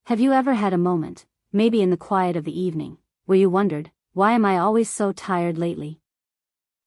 Have you ever had a moment, maybe in the quiet of the evening, where you wondered, why am I always so tired lately?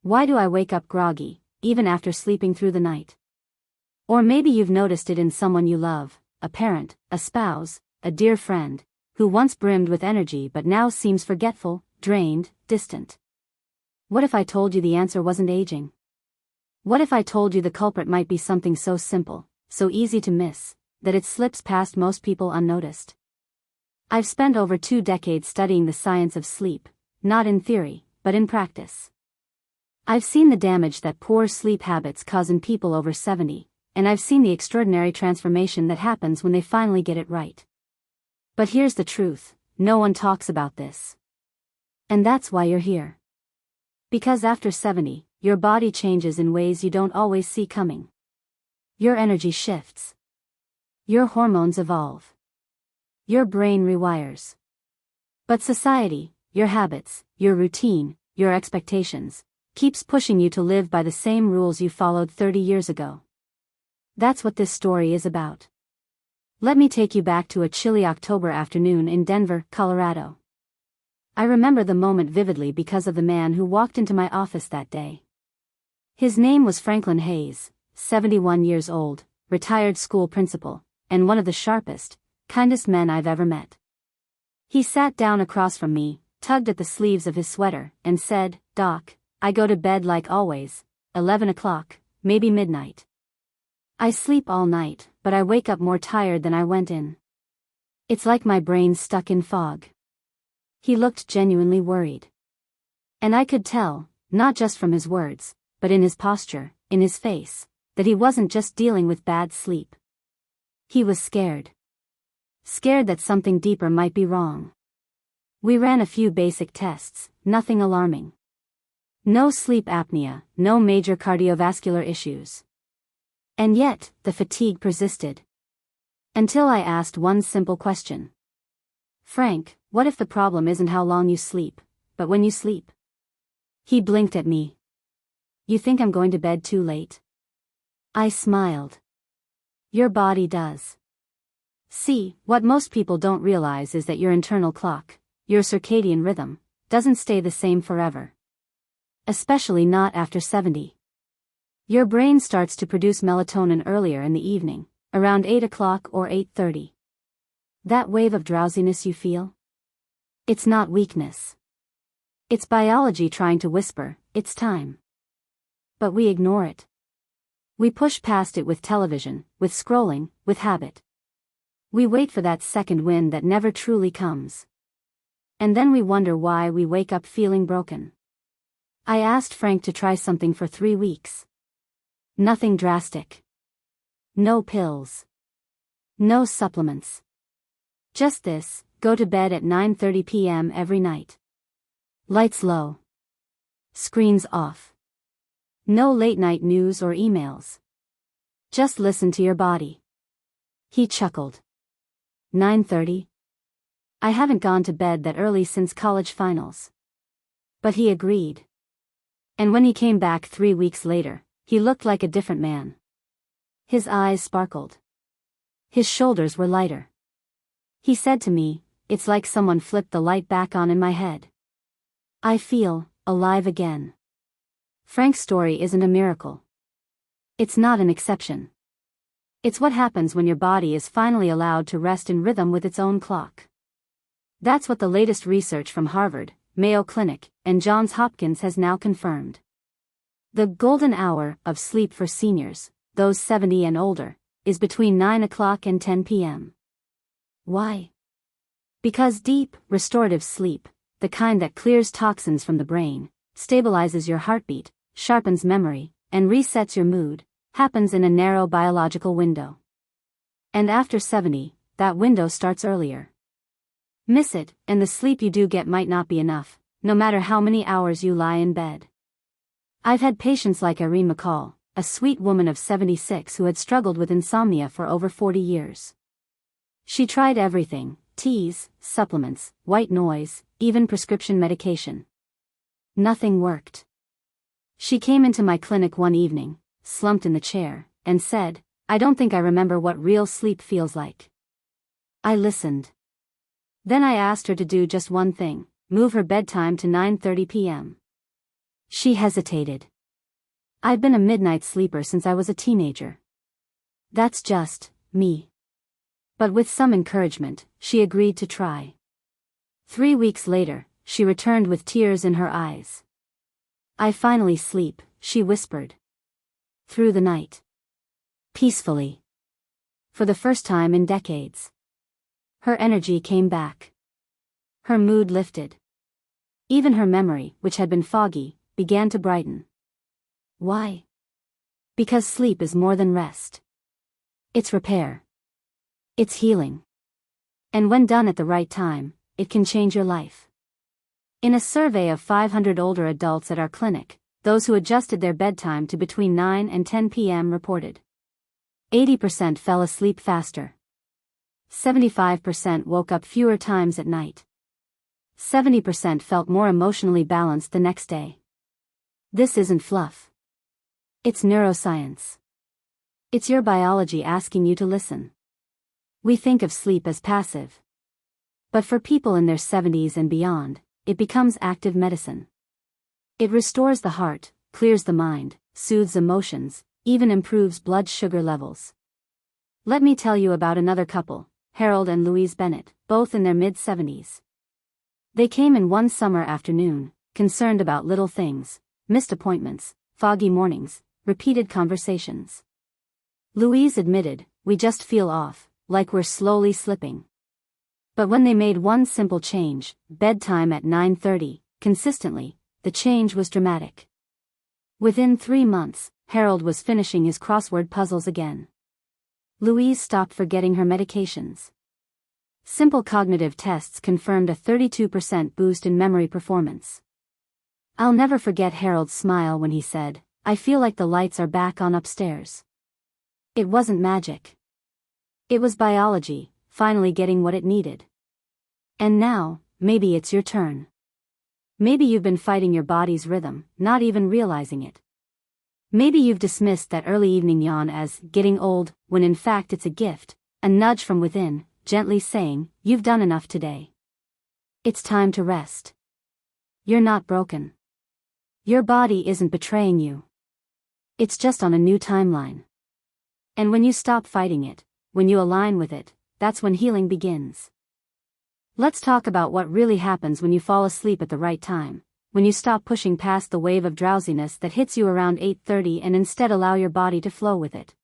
Why do I wake up groggy, even after sleeping through the night? Or maybe you've noticed it in someone you love, a parent, a spouse, a dear friend, who once brimmed with energy but now seems forgetful, drained, distant. What if I told you the answer wasn't aging? What if I told you the culprit might be something so simple, so easy to miss, that it slips past most people unnoticed? I've spent over 2 decades studying the science of sleep, not in theory, but in practice. I've seen the damage that poor sleep habits cause in people over 70, and I've seen the extraordinary transformation that happens when they finally get it right. But here's the truth, no one talks about this. And that's why you're here. Because after 70, your body changes in ways you don't always see coming. Your energy shifts. Your hormones evolve. Your brain rewires. But society, your habits, your routine, your expectations, keeps pushing you to live by the same rules you followed 30 years ago. That's what this story is about. Let me take you back to a chilly October afternoon in Denver, Colorado. I remember the moment vividly because of the man who walked into my office that day. His name was Franklin Hayes, 71 years old, retired school principal, and one of the sharpest, kindest men I've ever met. He sat down across from me, tugged at the sleeves of his sweater, and said, "Doc, I go to bed like always, 11 o'clock, maybe midnight. I sleep all night, but I wake up more tired than I went in. It's like my brain's stuck in fog." He looked genuinely worried. And I could tell, not just from his words, but in his posture, in his face, that he wasn't just dealing with bad sleep. He was scared. Scared that something deeper might be wrong. We ran a few basic tests, nothing alarming. No sleep apnea, no major cardiovascular issues. And yet, the fatigue persisted. Until I asked one simple question. "Frank, what if the problem isn't how long you sleep, but when you sleep?" He blinked at me. "You think I'm going to bed too late?" I smiled. "Your body does. See, what most people don't realize is that your internal clock, your circadian rhythm, doesn't stay the same forever. Especially not after 70. Your brain starts to produce melatonin earlier in the evening, around 8 o'clock or 8:30. That wave of drowsiness you feel? It's not weakness. It's biology trying to whisper, it's time. But we ignore it. We push past it with television, with scrolling, with habit. We wait for that second wind that never truly comes. And then we wonder why we wake up feeling broken. I asked Frank to try something for 3 weeks. Nothing drastic. No pills. No supplements. Just this, go to bed at 9:30 p.m. every night. Lights low. Screens off. No late-night news or emails. Just listen to your body. He chuckled. 9:30? I haven't gone to bed that early since college finals. But he agreed. And when he came back 3 weeks later, he looked like a different man. His eyes sparkled. His shoulders were lighter. He said to me, "It's like someone flipped the light back on in my head. I feel alive again." Frank's story isn't a miracle. It's not an exception. It's what happens when your body is finally allowed to rest in rhythm with its own clock. That's what the latest research from Harvard, Mayo Clinic, and Johns Hopkins has now confirmed. The golden hour of sleep for seniors, those 70 and older, is between 9 o'clock and 10 p.m. Why? Because deep, restorative sleep, the kind that clears toxins from the brain, stabilizes your heartbeat, sharpens memory, and resets your mood, happens in a narrow biological window. And after 70, that window starts earlier. Miss it, and the sleep you do get might not be enough, no matter how many hours you lie in bed. I've had patients like Irene McCall, a sweet woman of 76 who had struggled with insomnia for over 40 years. She tried everything, teas, supplements, white noise, even prescription medication. Nothing worked. She came into my clinic one evening, slumped in the chair, and said, "I don't think I remember what real sleep feels like. I listened. Then I asked her to do just one thing, move her bedtime to 9:30 p.m. She hesitated. I'd been a midnight sleeper since I was a teenager. That's just me. But with some encouragement, she agreed to try. 3 weeks later, she returned with tears in her eyes. I finally sleep, she whispered. Through the night. Peacefully. For the first time in decades. Her energy came back. Her mood lifted. Even her memory, which had been foggy, began to brighten. Why? Because sleep is more than rest. It's repair. It's healing. And when done at the right time, it can change your life. In a survey of 500 older adults at our clinic, those who adjusted their bedtime to between 9 and 10 p.m. reported 80% fell asleep faster. 75% woke up fewer times at night. 70% felt more emotionally balanced the next day. This isn't fluff. It's neuroscience. It's your biology asking you to listen. We think of sleep as passive. But for people in their 70s and beyond, it becomes active medicine. It restores the heart, clears the mind, soothes emotions, even improves blood sugar levels. Let me tell you about another couple, Harold and Louise Bennett, both in their mid-70s. They came in one summer afternoon, concerned about little things, missed appointments, foggy mornings, repeated conversations. Louise admitted, "We just feel off, like we're slowly slipping." But when they made one simple change, bedtime at 9:30, consistently, the change was dramatic. Within 3 months, Harold was finishing his crossword puzzles again. Louise stopped forgetting her medications. Simple cognitive tests confirmed a 32% boost in memory performance. I'll never forget Harold's smile when he said, "I feel like the lights are back on upstairs." It wasn't magic. It was biology, finally getting what it needed. And now, maybe it's your turn. Maybe you've been fighting your body's rhythm, not even realizing it. Maybe you've dismissed that early evening yawn as getting old, when in fact it's a gift, a nudge from within, gently saying, "You've done enough today. It's time to rest." You're not broken. Your body isn't betraying you. It's just on a new timeline. And when you stop fighting it, when you align with it, that's when healing begins. Let's talk about what really happens when you fall asleep at the right time, when you stop pushing past the wave of drowsiness that hits you around 8:30 and instead allow your body to flow with it.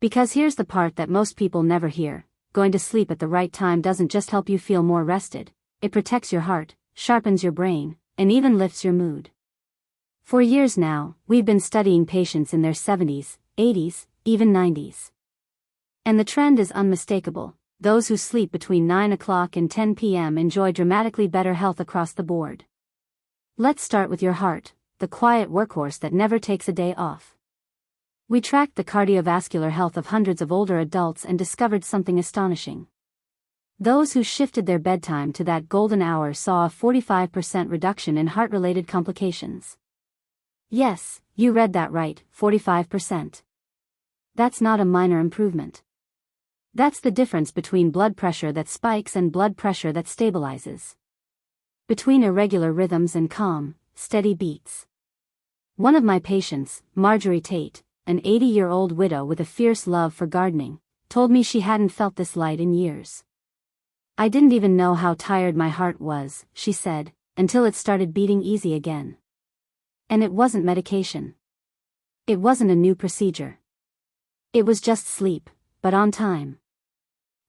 Because here's the part that most people never hear: going to sleep at the right time doesn't just help you feel more rested, it protects your heart, sharpens your brain, and even lifts your mood. For years now, we've been studying patients in their 70s, 80s, even 90s. And the trend is unmistakable: those who sleep between 9 o'clock and 10 p.m. enjoy dramatically better health across the board. Let's start with your heart, the quiet workhorse that never takes a day off. We tracked the cardiovascular health of hundreds of older adults and discovered something astonishing. Those who shifted their bedtime to that golden hour saw a 45% reduction in heart-related complications. Yes, you read that right, 45%. That's not a minor improvement. That's the difference between blood pressure that spikes and blood pressure that stabilizes. Between irregular rhythms and calm, steady beats. One of my patients, Marjorie Tate, an 80-year-old widow with a fierce love for gardening, told me she hadn't felt this light in years. "I didn't even know how tired my heart was," she said, "until it started beating easy again." And it wasn't medication. It wasn't a new procedure. It was just sleep, but on time.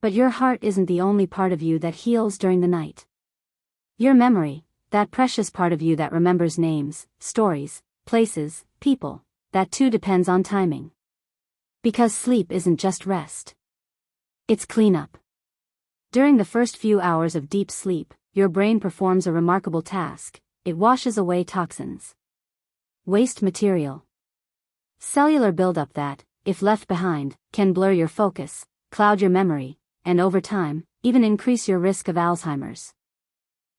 But your heart isn't the only part of you that heals during the night. Your memory, that precious part of you that remembers names, stories, places, people, that too depends on timing. Because sleep isn't just rest. It's cleanup. During the first few hours of deep sleep, your brain performs a remarkable task: it washes away toxins. Waste material. Cellular buildup that, if left behind, can blur your focus, cloud your memory, and over time, even increase your risk of Alzheimer's.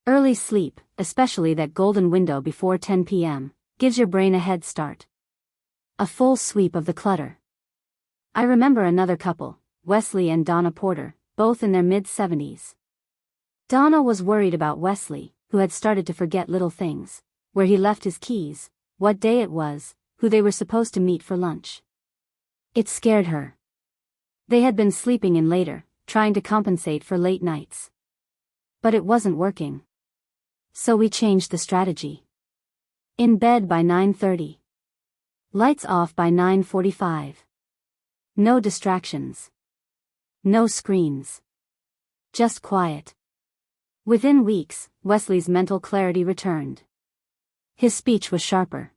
Early sleep, especially that golden window before 10 p.m., gives your brain a head start. A full sweep of the clutter. I remember another couple, Wesley and Donna Porter, both in their mid-70s. Donna was worried about Wesley, who had started to forget little things, where he left his keys, what day it was, who they were supposed to meet for lunch. It scared her. They had been sleeping in later, trying to compensate for late nights. But it wasn't working. So we changed the strategy. In bed by 9:30. Lights off by 9:45. No distractions. No screens. Just quiet. Within weeks, Wesley's mental clarity returned. His speech was sharper.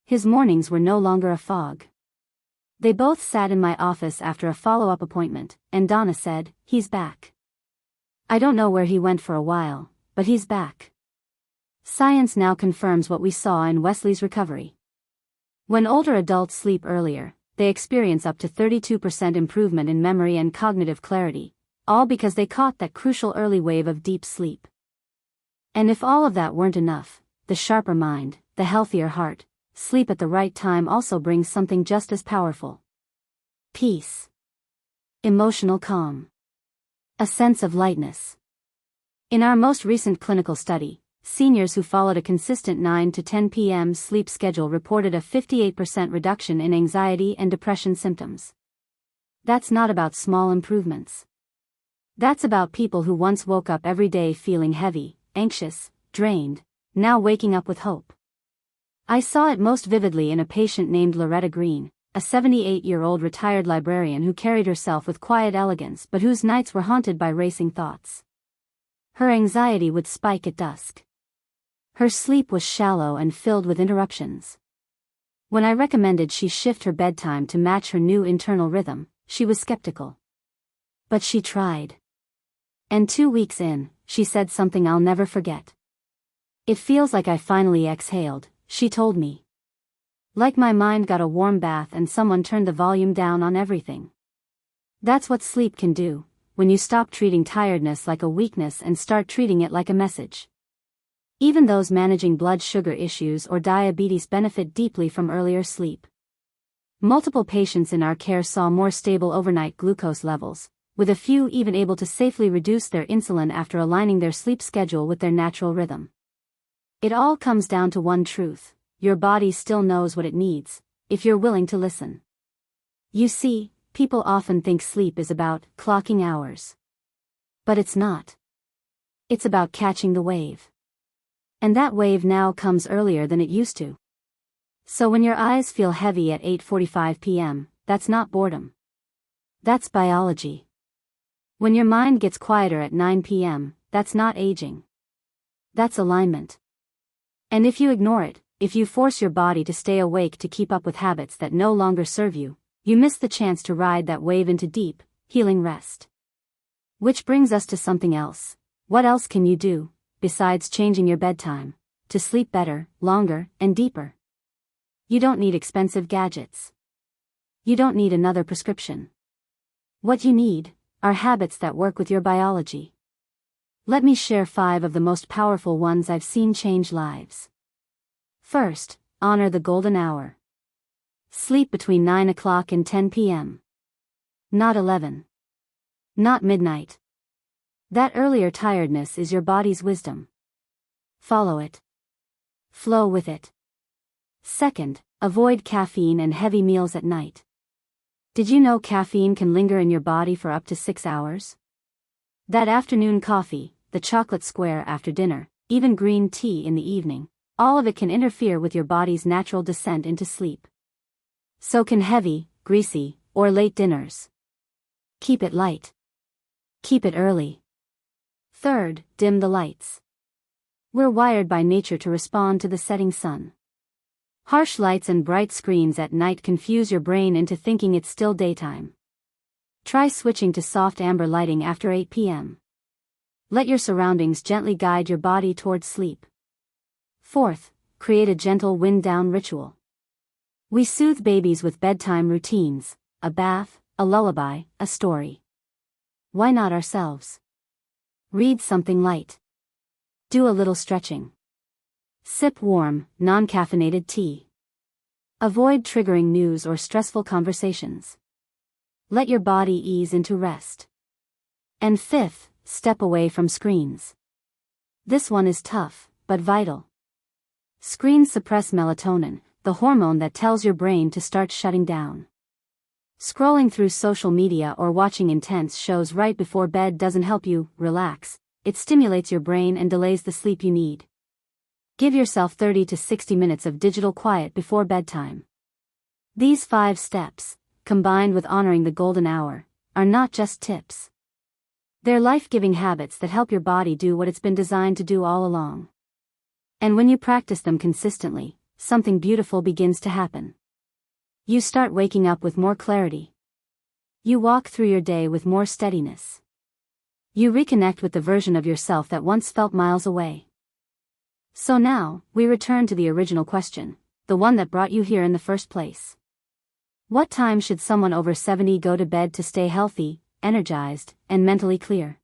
His mornings were no longer a fog. They both sat in my office after a follow-up appointment, and Donna said, "He's back. I don't know where he went for a while, but he's back." Science now confirms what we saw in Wesley's recovery. When older adults sleep earlier, they experience up to 32% improvement in memory and cognitive clarity, all because they caught that crucial early wave of deep sleep. And if all of that weren't enough, the sharper mind, the healthier heart, sleep at the right time also brings something just as powerful. Peace. Emotional calm. A sense of lightness. In our most recent clinical study, seniors who followed a consistent 9 to 10 p.m. sleep schedule reported a 58% reduction in anxiety and depression symptoms. That's not about small improvements. That's about people who once woke up every day feeling heavy, anxious, drained, now waking up with hope. I saw it most vividly in a patient named Loretta Green, a 78-year-old retired librarian who carried herself with quiet elegance but whose nights were haunted by racing thoughts. Her anxiety would spike at dusk. Her sleep was shallow and filled with interruptions. When I recommended she shift her bedtime to match her new internal rhythm, she was skeptical. But she tried. And 2 weeks in, she said something I'll never forget. "It feels like I finally exhaled," she told me. "Like my mind got a warm bath and someone turned the volume down on everything." That's what sleep can do, when you stop treating tiredness like a weakness and start treating it like a message. Even those managing blood sugar issues or diabetes benefit deeply from earlier sleep. Multiple patients in our care saw more stable overnight glucose levels, with a few even able to safely reduce their insulin after aligning their sleep schedule with their natural rhythm. It all comes down to one truth: your body still knows what it needs, if you're willing to listen. You see, people often think sleep is about clocking hours. But it's not. It's about catching the wave. And that wave now comes earlier than it used to. So when your eyes feel heavy at 8:45 p.m., that's not boredom. That's biology. When your mind gets quieter at 9 p.m., that's not aging. That's alignment. And if you ignore it, if you force your body to stay awake to keep up with habits that no longer serve you, you miss the chance to ride that wave into deep, healing rest. Which brings us to something else. What else can you do, besides changing your bedtime, to sleep better, longer, and deeper? You don't need expensive gadgets. You don't need another prescription. What you need are habits that work with your biology. Let me share 5 of the most powerful ones I've seen change lives. First, honor the golden hour. Sleep between 9 o'clock and 10 p.m. Not 11. Not midnight. That earlier tiredness is your body's wisdom. Follow it. Flow with it. Second, avoid caffeine and heavy meals at night. Did you know caffeine can linger in your body for up to 6 hours? That afternoon coffee, the chocolate square after dinner, even green tea in the evening, all of it can interfere with your body's natural descent into sleep. So can heavy, greasy, or late dinners. Keep it light. Keep it early. Third, dim the lights. We're wired by nature to respond to the setting sun. Harsh lights and bright screens at night confuse your brain into thinking it's still daytime. Try switching to soft amber lighting after 8 p.m. Let your surroundings gently guide your body towards sleep. Fourth, create a gentle wind-down ritual. We soothe babies with bedtime routines, a bath, a lullaby, a story. Why not ourselves? Read something light. Do a little stretching. Sip warm, non-caffeinated tea. Avoid triggering news or stressful conversations. Let your body ease into rest. And fifth, step away from screens. This one is tough, but vital. Screens suppress melatonin, the hormone that tells your brain to start shutting down. Scrolling through social media or watching intense shows right before bed doesn't help you relax, it stimulates your brain and delays the sleep you need. Give yourself 30 to 60 minutes of digital quiet before bedtime. These 5 steps, combined with honoring the golden hour, are not just tips. They're life-giving habits that help your body do what it's been designed to do all along. And when you practice them consistently, something beautiful begins to happen. You start waking up with more clarity. You walk through your day with more steadiness. You reconnect with the version of yourself that once felt miles away. So now, we return to the original question, the one that brought you here in the first place. What time should someone over 70 go to bed to stay healthy, energized, and mentally clear?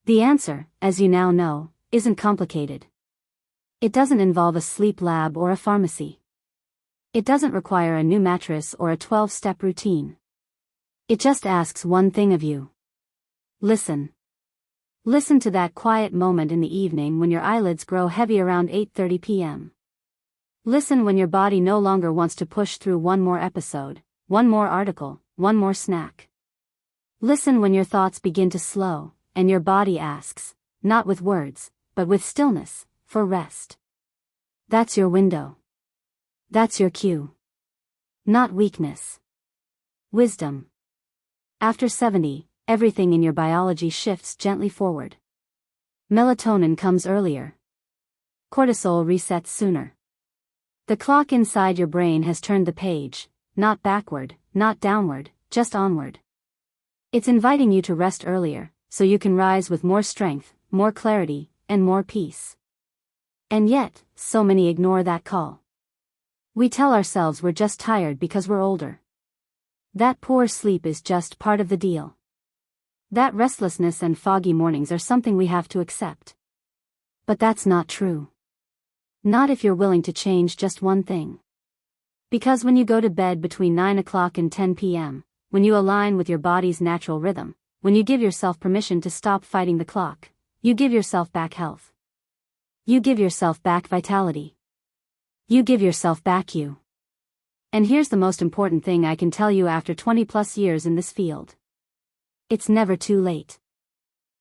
The answer, as you now know, isn't complicated. It doesn't involve a sleep lab or a pharmacy. It doesn't require a new mattress or a 12-step routine. It just asks one thing of you. Listen. Listen to that quiet moment in the evening when your eyelids grow heavy around 8:30 p.m. Listen when your body no longer wants to push through one more episode, one more article, one more snack. Listen when your thoughts begin to slow, and your body asks, not with words, but with stillness, for rest. That's your window. That's your cue. Not weakness. Wisdom. After 70, everything in your biology shifts gently forward. Melatonin comes earlier. Cortisol resets sooner. The clock inside your brain has turned the page, not backward, not downward, just onward. It's inviting you to rest earlier, so you can rise with more strength, more clarity, and more peace. And yet, so many ignore that call. We tell ourselves we're just tired because we're older. That poor sleep is just part of the deal. That restlessness and foggy mornings are something we have to accept. But that's not true. Not if you're willing to change just one thing. Because when you go to bed between 9 o'clock and 10 p.m., when you align with your body's natural rhythm, when you give yourself permission to stop fighting the clock, you give yourself back health. You give yourself back vitality. You give yourself back you. And here's the most important thing I can tell you after 20 plus years in this field. It's never too late.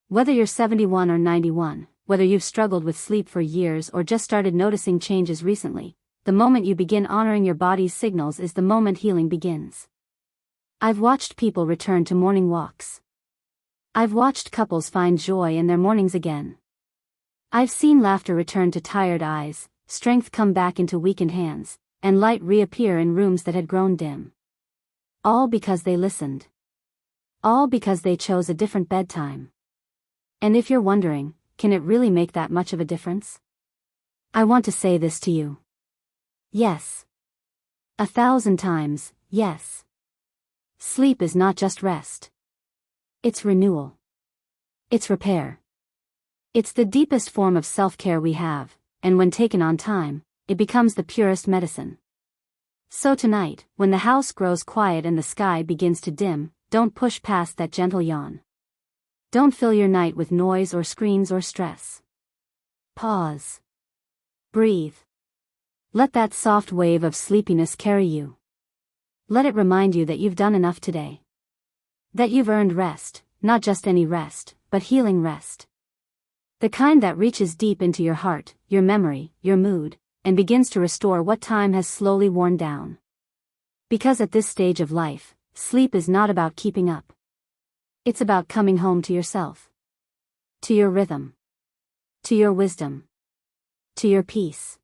Whether you're 71 or 91, whether you've struggled with sleep for years or just started noticing changes recently, the moment you begin honoring your body's signals is the moment healing begins. I've watched people return to morning walks. I've watched couples find joy in their mornings again. I've seen laughter return to tired eyes, strength come back into weakened hands, and light reappear in rooms that had grown dim. All because they listened. All because they chose a different bedtime. And if you're wondering, can it really make that much of a difference? I want to say this to you. Yes. 1,000 times, yes. Sleep is not just rest. It's renewal. It's repair. It's the deepest form of self-care we have, and when taken on time, it becomes the purest medicine. So tonight, when the house grows quiet and the sky begins to dim, don't push past that gentle yawn. Don't fill your night with noise or screens or stress. Pause. Breathe. Let that soft wave of sleepiness carry you. Let it remind you that you've done enough today. That you've earned rest, not just any rest, but healing rest. The kind that reaches deep into your heart, your memory, your mood, and begins to restore what time has slowly worn down. Because at this stage of life, sleep is not about keeping up. It's about coming home to yourself. To your rhythm. To your wisdom. To your peace.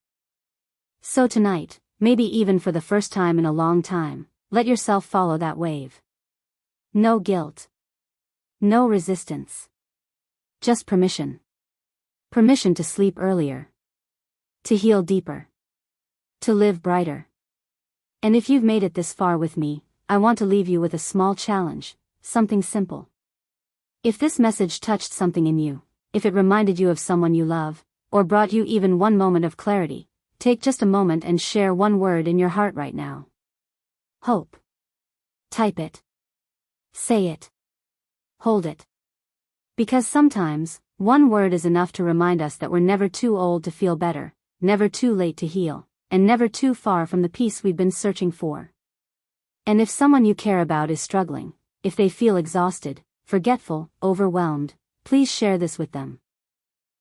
So tonight, maybe even for the first time in a long time, let yourself follow that wave. No guilt. No resistance. Just permission. Permission to sleep earlier. To heal deeper. To live brighter. And if you've made it this far with me, I want to leave you with a small challenge, something simple. If this message touched something in you, if it reminded you of someone you love, or brought you even one moment of clarity, take just a moment and share one word in your heart right now. Hope. Type it. Say it. Hold it. Because sometimes, one word is enough to remind us that we're never too old to feel better, never too late to heal, and never too far from the peace we've been searching for. And if someone you care about is struggling, if they feel exhausted, forgetful, overwhelmed, please share this with them.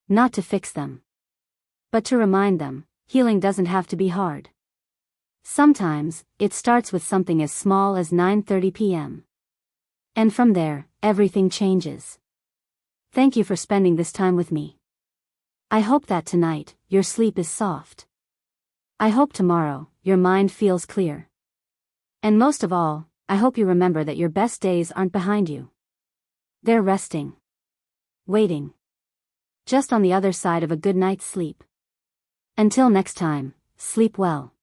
Not to fix them, but to remind them, healing doesn't have to be hard. Sometimes, it starts with something as small as 9:30 p.m. And from there, everything changes. Thank you for spending this time with me. I hope that tonight, your sleep is soft. I hope tomorrow, your mind feels clear. And most of all, I hope you remember that your best days aren't behind you. They're resting. Waiting. Just on the other side of a good night's sleep. Until next time, sleep well.